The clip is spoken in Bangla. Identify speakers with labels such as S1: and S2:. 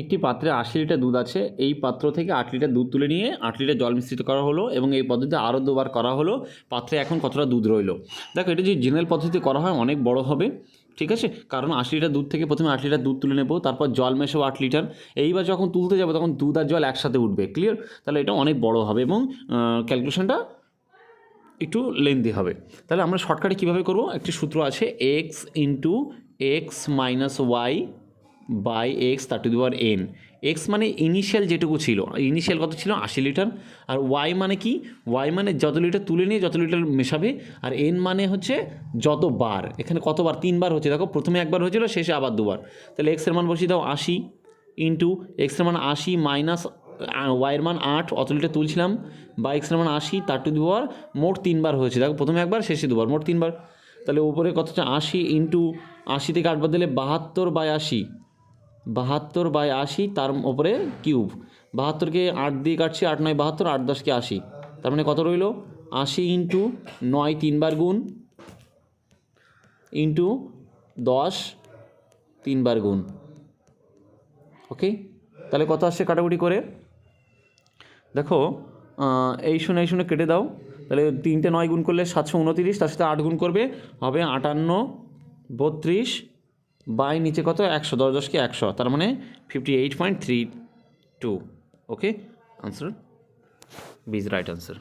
S1: একটি পাত্রে 80 লিটার দুধ আছে, এই পাত্র থেকে 8 লিটার দুধ তুলে নিয়ে 8 লিটার জল মিশ্রিত করা হলো এবং এই পদ্ধতিতে আরও 2বার করা হলো। পাত্রে এখন কতটা দুধ রইলো? দেখো এটা যদি জেনারেল পদ্ধতিতে করা হয় অনেক বড় হবে, ঠিক আছে, কারণ 80 লিটার দুধ থেকে প্রথমে 8 লিটার দুধ তুলে নেব, তারপর জল মেশাবো 8 লিটার, এইবার যখন তুলতে যাবো তখন দুধ আর জল একসাথে উঠবে, ক্লিয়ার? তাহলে এটা অনেক বড় হবে এবং ক্যালকুলেশনটা একটু লেন্দি হবে। তাহলে আমরা শর্টকাটে কীভাবে করবো? একটি সূত্র আছে, x into x minus y by x তার to the power n. X মানে ইনিশিয়াল যেটুকু ছিল, ইনিশিয়াল কত ছিল 80 লিটার, আর ওয়াই মানে কি? ওয়াই মানে যত লিটার তুলে নিয়ে যত লিটার মেশাবে, আর এন মানে হচ্ছে যতবার, এখানে কতবার 3বার হচ্ছে, দেখো প্রথমে একবার হয়েছিল, শেষে আবার 2বার। তাহলে এক্সের মান বসিয়ে দাও 80 ইন্টু এক্সের মান 80 মাইনাস ওয়াইয়ের মান 8, অত লিটার তুলছিলাম, বা এক্সের মান 80 তার টু দি পাওয়ার মোট 3বার হয়েছে, দেখো প্রথমে একবার শেষে 2বার, মোট 3বার। তাহলে উপরে কত হচ্ছে 80 ইন্টু 80 থেকে 8 বাদ দিলে 72/80, 72/80 তার ওপরে কিউব, 72কে 8 দিয়ে কাটছি, 8 9 72, 8 10 80, তার মানে কত রইল 80 ইন্টু 9 3বার গুণ ইন্টু 10 3বার গুণ। ওকে, তাহলে কত আসছে কাটাকুটি করে? দেখো এই শুনে কেটে দাও, তাহলে 3টে 9 গুণ করলে 729, তার সাথে 8 গুণ করবে হবে 58 32 বাই নিচে কত 100, 10 10 100, তার মানে 58.32। Okay, answer B is right answer.